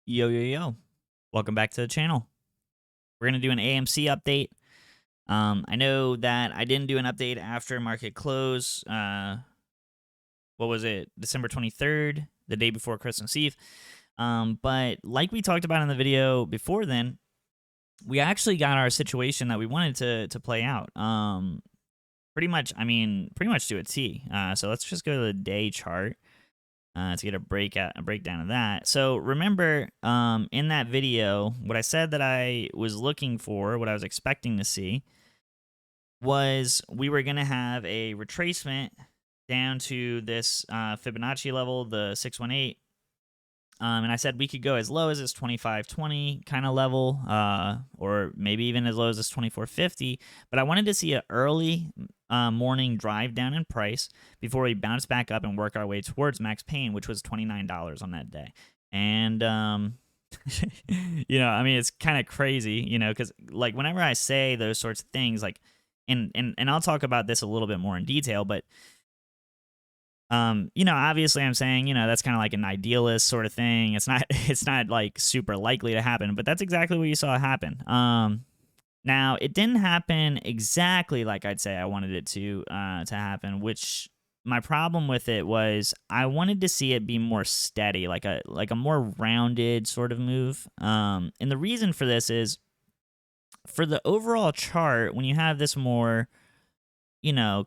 Yo, yo, yo. Welcome back to the channel. We're going to do an AMC update. I know that I didn't do an update after market close. What was it? December 23rd, the day before Christmas Eve. But like we talked about in the video before then, we actually got our situation that we wanted to play out. Pretty much to a T. So let's just go to the day chart. To get a breakdown of that. So remember, in that video, what I said that I was looking for, what I was expecting to see, was we were going to have a retracement down to this Fibonacci level, the 618. And I said we could go as low as this 2520 kind of level, or maybe even as low as this 2450. But I wanted to see an early morning drive down in price before we bounce back up and work our way towards max pain, which was $29 on that day. And it's kind of crazy, because like whenever I say those sorts of things, like, and I'll talk about this a little bit more in detail, but obviously I'm saying, that's kind of like an idealist sort of thing. It's not like super likely to happen, but that's exactly what you saw happen. Now it didn't happen exactly like I'd say I wanted it to happen, which my problem with it was I wanted to see it be more steady, like a more rounded sort of move. And the reason for this is for the overall chart, when you have this more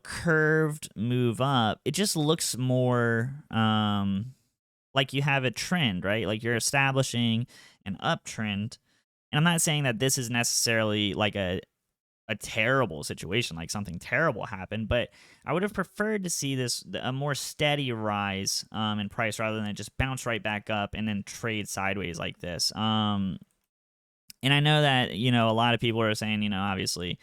curved move up, it just looks more like you have a trend, right? Like you're establishing an uptrend. And I'm not saying that this is necessarily like a terrible situation, like something terrible happened, but I would have preferred to see a more steady rise in price rather than just bounce right back up and then trade sideways like this. And I know that, a lot of people are saying, obviously,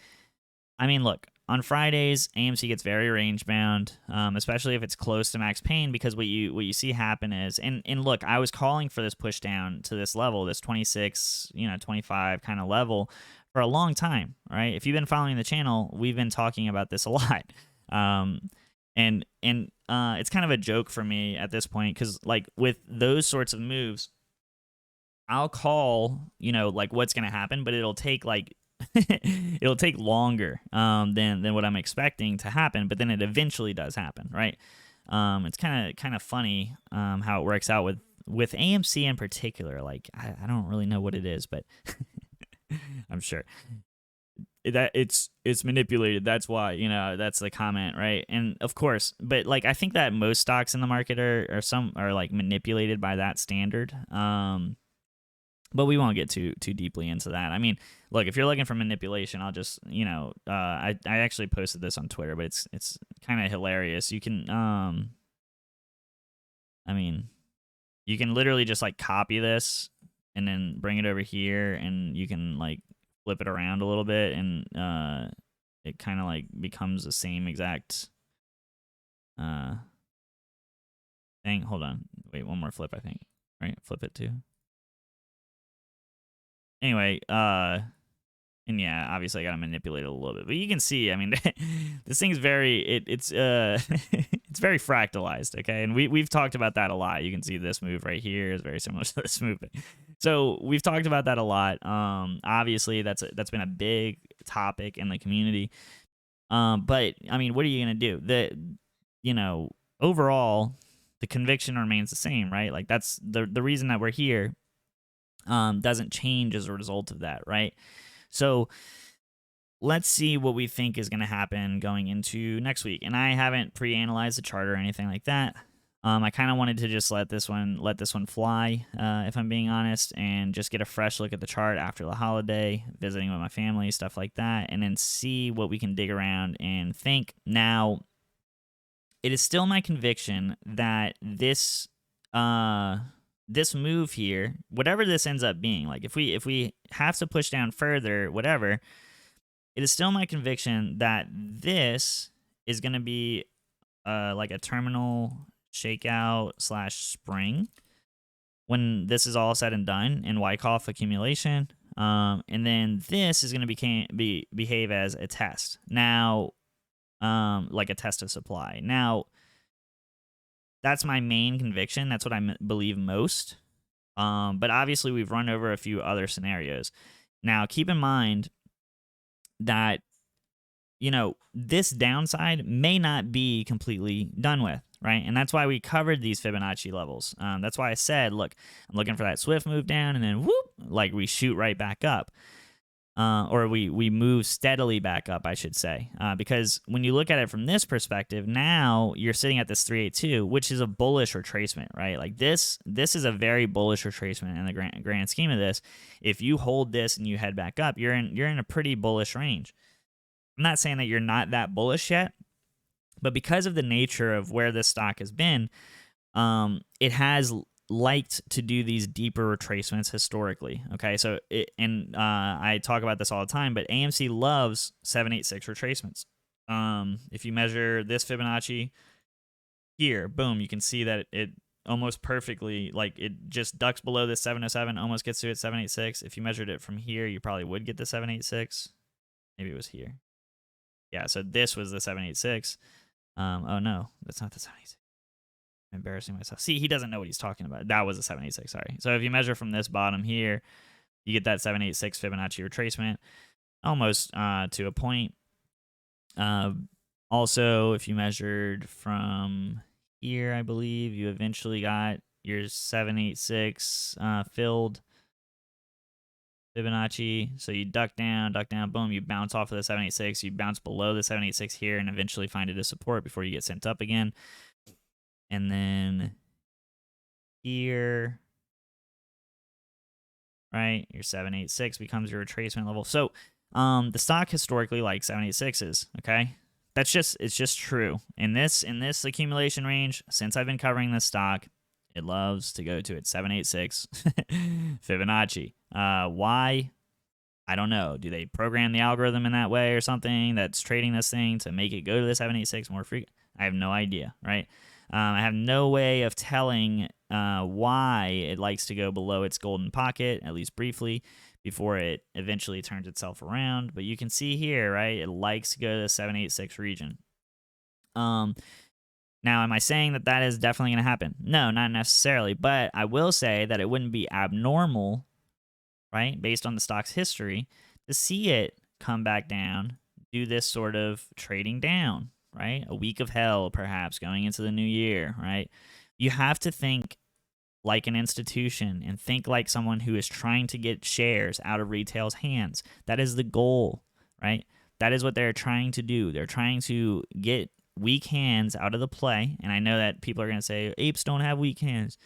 look, on Fridays, AMC gets very range bound, especially if it's close to max pain, because what you see happen is, and look, I was calling for this push down to this level, this 26, 25 kind of level for a long time, right? If you've been following the channel, we've been talking about this a lot. And it's kind of a joke for me at this point, because like with those sorts of moves, I'll call, like what's going to happen, but it'll take like it'll take longer than what I'm expecting to happen, but then it eventually does happen, right? It's kind of funny how it works out with AMC in particular. Like I don't really know what it is, but I'm sure that it's manipulated. That's why, that's the comment, right? And of course, but like I think that most stocks in the market are like manipulated by that standard. But we won't get too deeply into that. Look, if you're looking for manipulation, I'll just, I actually posted this on Twitter, but it's kind of hilarious. You can, you can literally just like copy this and then bring it over here, and you can like flip it around a little bit, and it kind of like becomes the same exact thing. Hold on, wait, one more flip, I think. Right, flip it too. Anyway, and yeah, obviously I gotta manipulate it a little bit, but you can see, this thing's it's it's very fractalized, okay? And we've talked about that a lot. You can see this move right here is very similar to this move. So we've talked about that a lot. Obviously that's been a big topic in the community. But what are you gonna do? Overall, the conviction remains the same, right? Like that's the reason that we're here. Doesn't change as a result of that, right? So let's see what we think is going to happen going into next week. And I haven't pre-analyzed the chart or anything like that. I kind of wanted to just let this one fly, if I'm being honest, and just get a fresh look at the chart after the holiday, visiting with my family, stuff like that, and then see what we can dig around and think. Now, it is still my conviction that this move here, whatever this ends up being, like if we have to push down further, whatever, it is still my conviction that this is going to be like a terminal shakeout / spring when this is all said and done in Wyckoff accumulation. And then this is going to behave as a test. Now, like a test of supply. Now, that's my main conviction. That's what I believe most. But obviously, we've run over a few other scenarios. Now, keep in mind that, this downside may not be completely done with, right? And that's why we covered these Fibonacci levels. That's why I said, look, I'm looking for that swift move down, and then whoop, like we shoot right back up. Or we move steadily back up, I should say, because when you look at it from this perspective, now you're sitting at this 382, which is a bullish retracement, right? Like this is a very bullish retracement in the grand scheme of this. If you hold this and you head back up, you're in a pretty bullish range. I'm not saying that you're not that bullish yet, but because of the nature of where this stock has been, it has liked to do these deeper retracements historically. Okay, so I talk about this all the time, but AMC loves 786 retracements. If you measure this Fibonacci here, boom, you can see that it almost perfectly, like it just ducks below this 707, almost gets to its 786. If you measured it from here, you probably would get the 786. Maybe it was here. Yeah, so this was the 786. Oh no, that's not the 786. I'm embarrassing myself. See, he doesn't know what he's talking about. That was a 786, sorry. So if you measure from this bottom here, you get that 786 Fibonacci retracement almost to a point. Also, if you measured from here, I believe, you eventually got your 786 filled Fibonacci. So you duck down, boom, you bounce off of the 786, you bounce below the 786 here, and eventually find it a support before you get sent up again. And then here, right, your 786 becomes your retracement level. So the stock historically likes 786s, okay? It's just true. In this accumulation range, since I've been covering this stock, it loves to go to its 786 Fibonacci. Why? I don't know. Do they program the algorithm in that way or something that's trading this thing to make it go to the 786 more frequent? I have no idea, right? I have no way of telling why it likes to go below its golden pocket, at least briefly, before it eventually turns itself around. But you can see here, right, it likes to go to the 786 region. Now, am I saying that that is definitely going to happen? No, not necessarily. But I will say that it wouldn't be abnormal, right, based on the stock's history, to see it come back down, do this sort of trading down, right? A week of hell, perhaps, going into the new year, right? You have to think like an institution and think like someone who is trying to get shares out of retail's hands. That is the goal, right? That is what they're trying to do. They're trying to get weak hands out of the play. And I know that people are going to say, apes don't have weak hands.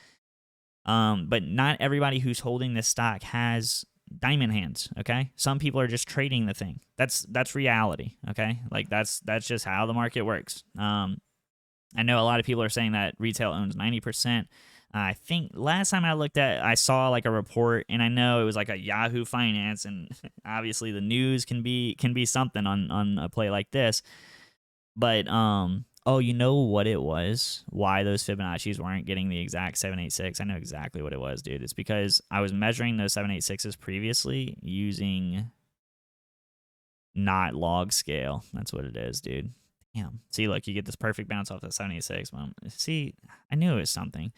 But not everybody who's holding this stock has diamond hands, okay? Some people are just trading the thing. That's reality, okay? Like that's just how the market works. I know a lot of people are saying that retail owns 90%. I think last time I saw like a report, and I know it was like a Yahoo Finance, and obviously the news can be something on a play like this. But oh, you know what it was? Why those Fibonacci's weren't getting the exact 786? I know exactly what it was, dude. It's because I was measuring those 786s previously using not log scale. That's what it is, dude. Damn. See, look, you get this perfect bounce off the 786. See, I knew it was something.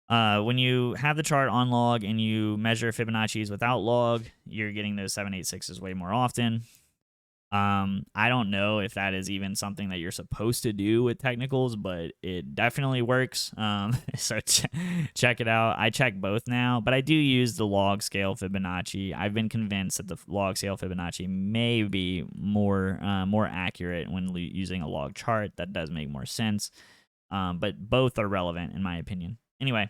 When you have the chart on log and you measure Fibonacci's without log, you're getting those 786s way more often. I don't know if that is even something that you're supposed to do with technicals, but it definitely works. So check it out. I check both now, but I do use the log scale Fibonacci. I've been convinced that the log scale Fibonacci may be more accurate when using a log chart. That does make more sense. But both are relevant in my opinion. Anyway,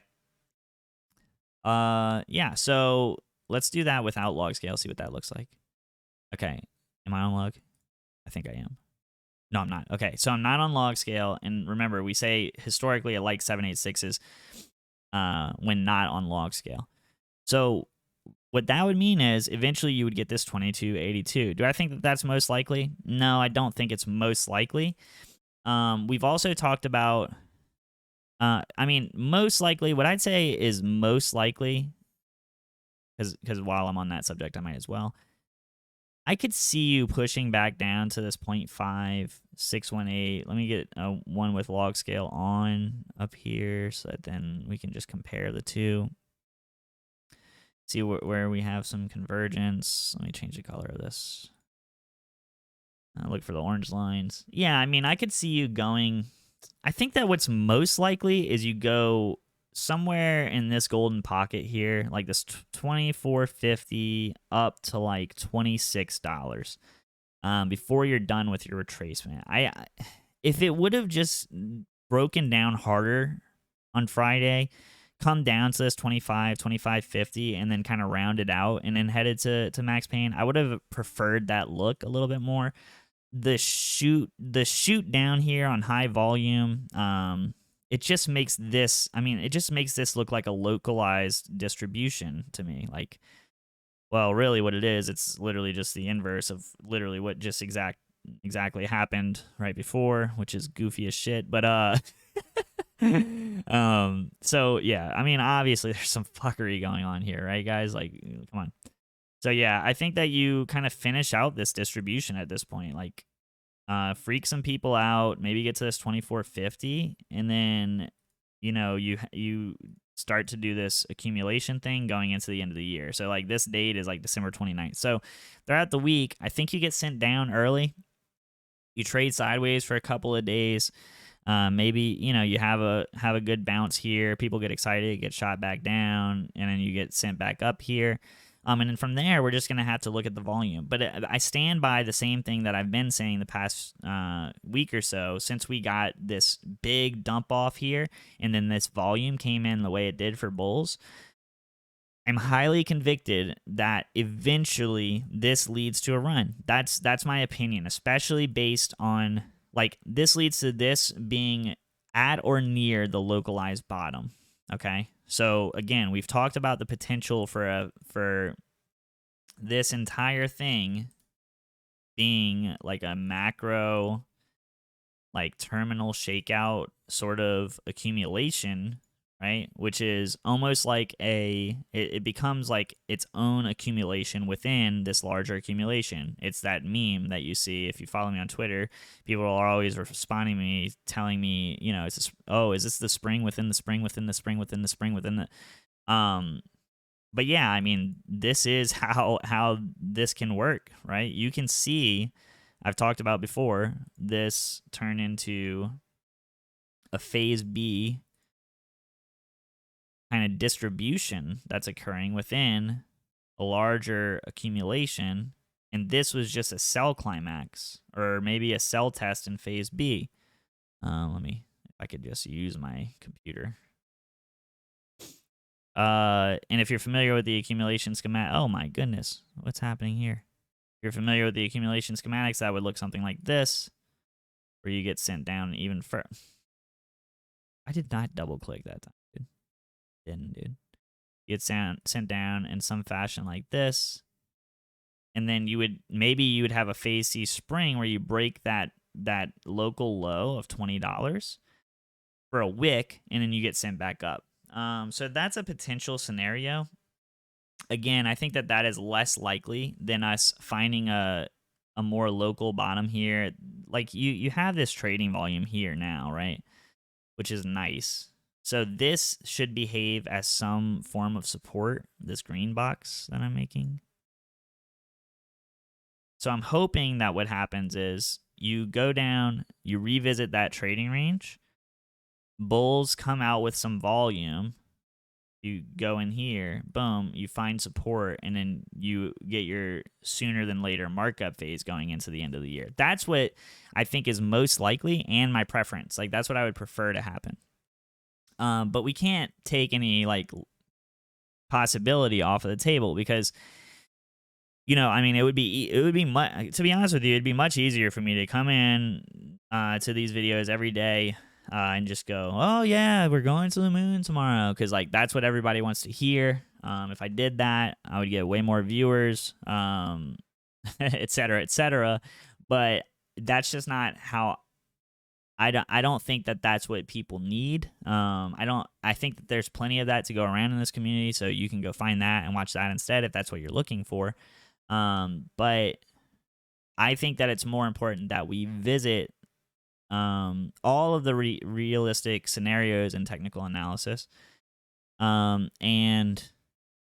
yeah. So let's do that without log scale. See what that looks like. Okay. Am I on log? I think I am. No, I'm not. Okay, so I'm not on log scale. And remember, we say historically it likes 786s when not on log scale. So what that would mean is eventually you would get this 2282. Do I think that that's most likely? No, I don't think it's most likely. We've also talked about, I mean, most likely, what I'd say is most likely, because while I'm on that subject, I might as well. I could see you pushing back down to this 0.5618. Let me get one with log scale on up here so that then we can just compare the two. See where we have some convergence. Let me change the color of this. Look for the orange lines. Yeah, I mean, I could see you going. I think that what's most likely is you go somewhere in this golden pocket here, like this $24.50 up to like $26, before you're done with your retracement. If it would have just broken down harder on Friday, come down to this 25.50, and then kind of rounded out and then headed to max pain, I would have preferred that look a little bit more. The shoot down here on high volume, it just makes this, it just makes this look like a localized distribution to me. Like, well, really what it is, it's literally just the inverse of literally what just exactly happened right before, which is goofy as shit. But so yeah, obviously there's some fuckery going on here, right, guys? Like, come on. So yeah, I think that you kind of finish out this distribution at this point. Like, freak some people out, maybe get to this 24.50, and then, you start to do this accumulation thing going into the end of the year. So like this date is like December 29th. So throughout the week, I think you get sent down early. You trade sideways for a couple of days. Maybe, you have a good bounce here. People get excited, get shot back down, and then you get sent back up here. And then from there, we're just going to have to look at the volume. But I stand by the same thing that I've been saying the past week or so, since we got this big dump off here, and then this volume came in the way it did for bulls. I'm highly convicted that eventually this leads to a run. That's my opinion, especially based on, like, this leads to this being at or near the localized bottom. Okay, so again, we've talked about the potential for this entire thing being like a macro, like, terminal shakeout sort of accumulation, right? Which is almost like it becomes like its own accumulation within this larger accumulation. It's that meme that you see if you follow me on Twitter. People are always responding to me, telling me, is this the spring within the spring within the spring within the spring within the but yeah, this is how this can work, right? You can see, I've talked about before, this turn into a phase B kind of distribution that's occurring within a larger accumulation, and this was just a sell climax, or maybe a sell test in phase B. If I could just use my computer. And if you're familiar with the accumulation schematic, oh my goodness, what's happening here? If you're familiar with the accumulation schematics, that would look something like this, where you get sent down even further. I did not double click that time, dude. Didn't, dude. You get sent down in some fashion like this, and then you would have a phase C spring where you break that local low of $20 for a wick, and then you get sent back up. So that's a potential scenario. Again, I think that is less likely than us finding a more local bottom here. Like, you have this trading volume here now, right? Which is nice. So this should behave as some form of support, this green box that I'm making. So I'm hoping that what happens is you go down, you revisit that trading range, bulls come out with some volume, you go in here, boom, you find support, and then you get your sooner than later markup phase going into the end of the year. That's what I think is most likely, and my preference. Like, that's what I would prefer to happen. But we can't take any, like, possibility off of the table, because, it would be much, to be honest with you, it'd be much easier for me to come in to these videos every day and just go, oh yeah, we're going to the moon tomorrow, because, like, that's what everybody wants to hear. If I did that, I would get way more viewers, et cetera, et cetera. But that's just not how. I don't think that that's what people need. I think that there's plenty of that to go around in this community, so you can go find that and watch that instead if that's what you're looking for. But I think that it's more important that we visit all of the realistic scenarios in technical analysis, and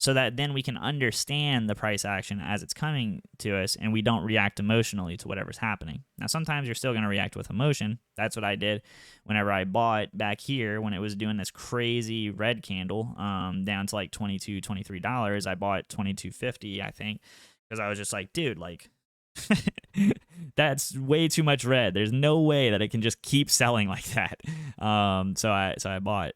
so that then we can understand the price action as it's coming to us, and we don't react emotionally to whatever's happening. Now, sometimes you're still going to react with emotion. That's what I did whenever I bought back here when it was doing this crazy red candle, down to like $22, $23. I bought $22.50, I think, because I was just like, dude, like, that's way too much red. There's no way that it can just keep selling like that. So I bought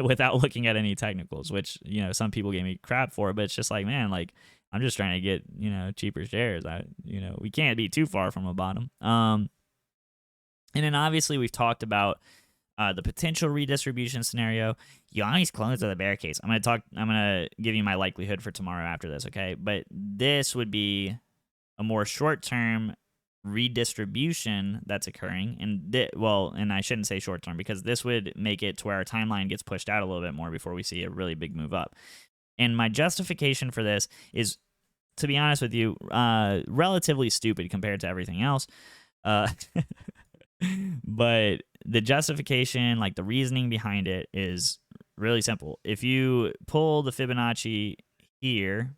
without looking at any technicals, which, you know, some people gave me crap for, but it's just like, man, like, I'm just trying to get, you know, cheaper shares. We can't be too far from a bottom. And then obviously we've talked about the potential redistribution scenario. You always close to the bear case. I'm gonna give you my likelihood for tomorrow after this, okay? But this would be a more short-term redistribution that's occurring, and and I shouldn't say short-term, because this would make it to where our timeline gets pushed out a little bit more before we see a really big move up. And my justification for this is, to be honest with you, relatively stupid compared to everything else. But the justification, like the reasoning behind it, is really simple. If you pull the Fibonacci here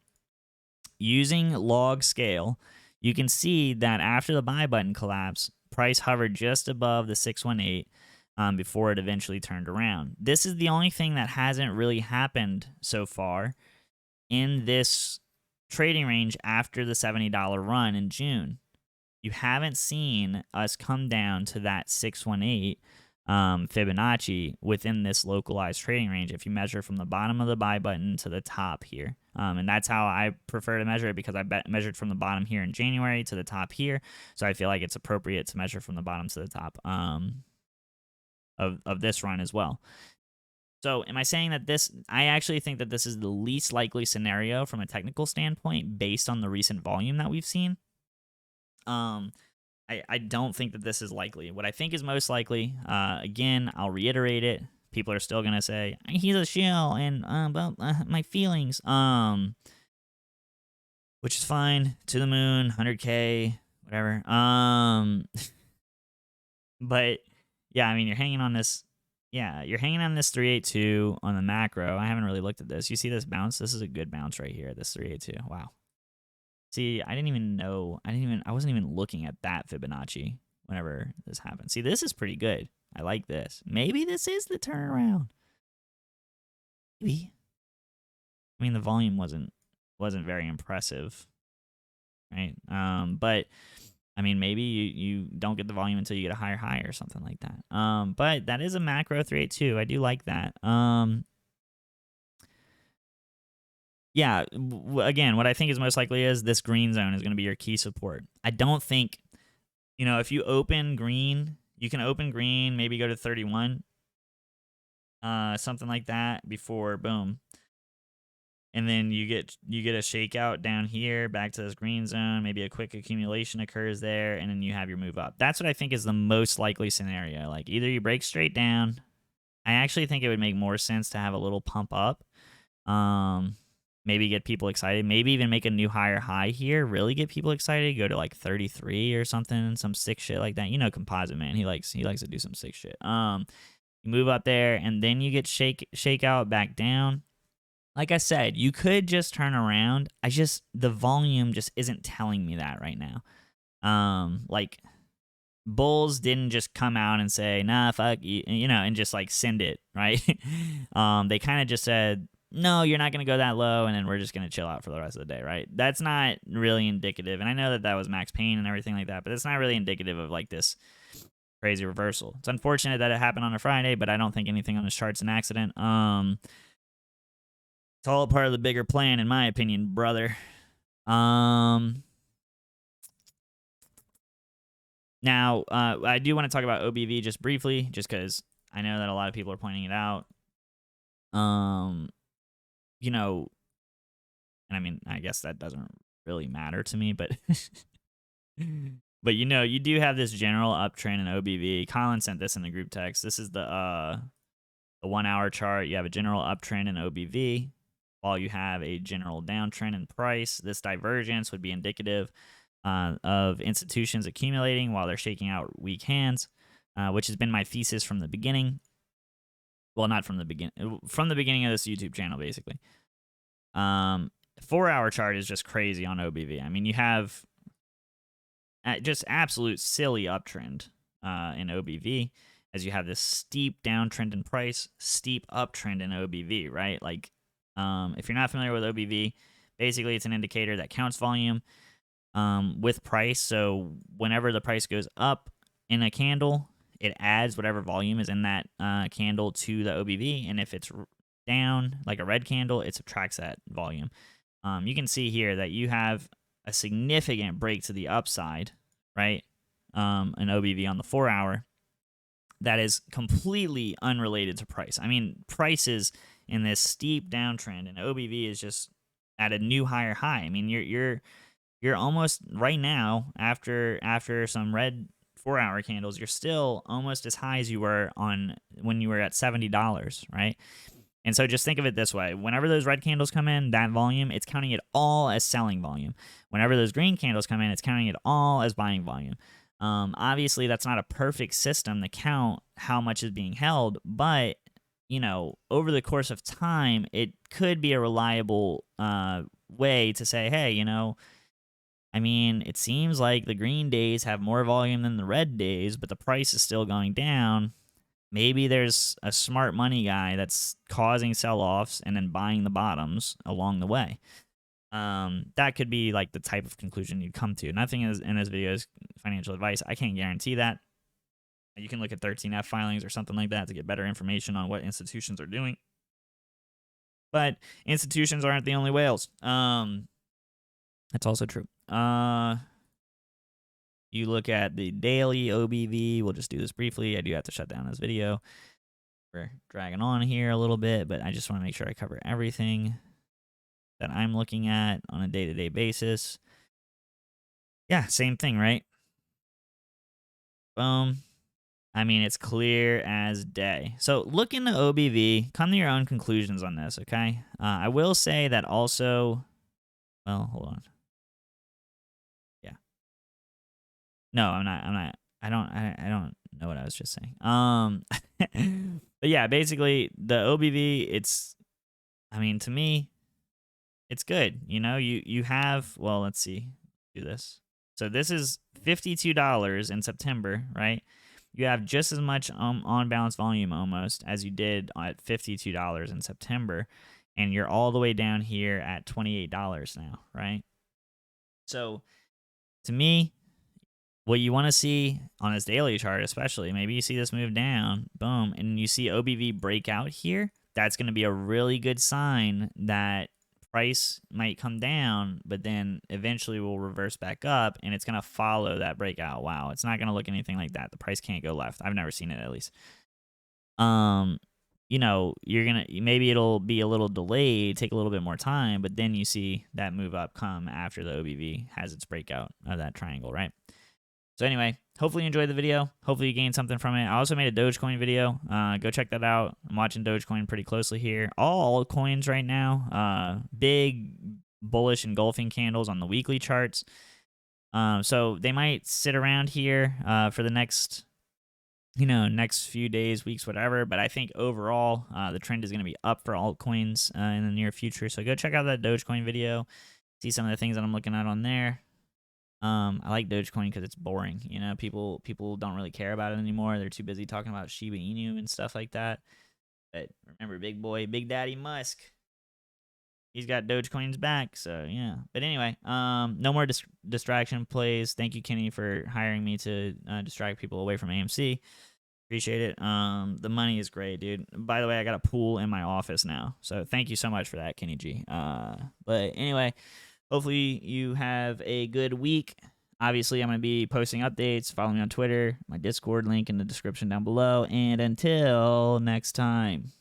using log scale, you can see that after the buy button collapse, price hovered just above the 618 before it eventually turned around. This is the only thing that hasn't really happened so far in this trading range after the $70 run in June. You haven't seen us come down to that 618 Fibonacci within this localized trading range if you measure from the bottom of the buy button to the top here. And that's how I prefer to measure it, because I measured from the bottom here in January to the top here. So I feel like it's appropriate to measure from the bottom to the top of this run as well. So am I saying that I actually think that this is the least likely scenario from a technical standpoint based on the recent volume that we've seen? I don't think that this is likely. What I think is most likely, again, I'll reiterate it. People are still gonna say he's a shill and about my feelings, which is fine. To the moon, 100K, whatever. But yeah, I mean, you're hanging on this. Yeah, you're hanging on this 382 on the macro. I haven't really looked at this. You see this bounce? This is a good bounce right here. This 382. Wow. See, I didn't even know. I wasn't even looking at that Fibonacci whenever this happened. See, this is pretty good. I like this. Maybe this is the turnaround. Maybe. I mean, the volume wasn't very impressive, right? But I mean, maybe you don't get the volume until you get a higher high or something like that. But that is a macro 382. I do like that. Yeah, again, what I think is most likely is this green zone is going to be your key support. I don't think, if you open green, you can open green, maybe go to 31, something like that before boom. And then you get a shakeout down here, back to this green zone. Maybe a quick accumulation occurs there, and then you have your move up. That's what I think is the most likely scenario. Like, either you break straight down. I actually think it would make more sense to have a little pump up. Maybe get people excited. Maybe even make a new higher high here. Really get people excited. Go to like 33 or something. Some sick shit like that. Composite man. He likes to do some sick shit. You move up there, and then you get shake out back down. Like I said, you could just turn around. The volume just isn't telling me that right now. Like, bulls didn't just come out and say, nah, fuck you, and just like send it, right? They kind of just said, no, you're not going to go that low, and then we're just going to chill out for the rest of the day, right? That's not really indicative. And I know that was Max Payne and everything like that, but it's not really indicative of like this crazy reversal. It's unfortunate that it happened on a Friday, but I don't think anything on this chart's an accident. It's all part of the bigger plan, in my opinion, brother. Now, I do want to talk about OBV just briefly, just because I know that a lot of people are pointing it out. And I mean, I guess that doesn't really matter to me, but but you do have this general uptrend in OBV. Colin sent this in the group text. This is the 1 hour chart. You have a general uptrend in OBV, while you have a general downtrend in price. This divergence would be indicative of institutions accumulating while they're shaking out weak hands, which has been my thesis from the beginning. Well, not from the beginning, from the beginning of this YouTube channel, basically. 4-hour chart is just crazy on OBV. I mean, you have just absolute silly uptrend in OBV, as you have this steep downtrend in price, steep uptrend in OBV, right? Like, if you're not familiar with OBV, basically it's an indicator that counts volume with price. So whenever the price goes up in a candle, it adds whatever volume is in that candle to the OBV, and if it's down, like a red candle, it subtracts that volume. You can see here that you have a significant break to the upside, right? An OBV on the 4-hour that is completely unrelated to price. I mean, price is in this steep downtrend, and OBV is just at a new higher high. I mean, you're almost right now after some red 4-hour candles, you're still almost as high as you were on when you were at $70, right? And so just think of it this way. Whenever those red candles come in, that volume, it's counting it all as selling volume. Whenever those green candles come in, it's counting it all as buying volume. Obviously, that's not a perfect system to count how much is being held, but, you know, over the course of time, it could be a reliable way to say, hey, you know, I mean, it seems like the green days have more volume than the red days, but the price is still going down. Maybe there's a smart money guy that's causing sell-offs and then buying the bottoms along the way. That could be like the type of conclusion you'd come to. Nothing in this video is financial advice. I can't guarantee that. You can look at 13F filings or something like that to get better information on what institutions are doing. But institutions aren't the only whales. That's also true. You look at the daily OBV. We'll just do this briefly. I do have to shut down this video. We're dragging on here a little bit, but I just want to make sure I cover everything that I'm looking at on a day-to-day basis. Yeah, same thing, right? Boom. I mean, it's clear as day. So look into OBV. Come to your own conclusions on this, okay? I will say that also... Well, hold on. No, I'm not. I don't know what I was just saying. But yeah, basically the OBV, it's, I mean, to me, it's good. You know, you have, well, let's see, do this. So this is $52 in September, right? You have just as much on balance volume almost as you did at $52 in September, and you're all the way down here at $28 now, right? So to me, what you want to see on his daily chart, especially, maybe you see this move down, boom, and you see OBV break out here. That's going to be a really good sign that price might come down, but then eventually will reverse back up, and it's going to follow that breakout. Wow, it's not going to look anything like that. The price can't go left. I've never seen it, at least. You know, maybe it'll be a little delayed, take a little bit more time, but then you see that move up come after the OBV has its breakout of that triangle, right? So anyway, hopefully you enjoyed the video. Hopefully you gained something from it. I also made a Dogecoin video. Go check that out. I'm watching Dogecoin pretty closely here. All altcoins right now, big bullish engulfing candles on the weekly charts. So they might sit around here for the next, next few days, weeks, whatever. But I think overall, the trend is going to be up for altcoins in the near future. So go check out that Dogecoin video. See some of the things that I'm looking at on there. I like Dogecoin because it's boring. You know, people don't really care about it anymore. They're too busy talking about Shiba Inu and stuff like that. But remember, Big Daddy Musk, he's got Dogecoin's back. So yeah. But anyway, no more distraction plays. Thank you, Kenny, for hiring me to distract people away from AMC. Appreciate it. The money is great, dude. By the way, I got a pool in my office now. So thank you so much for that, Kenny G. But anyway. Hopefully you have a good week. Obviously, I'm going to be posting updates. Follow me on Twitter, my Discord link in the description down below. And until next time.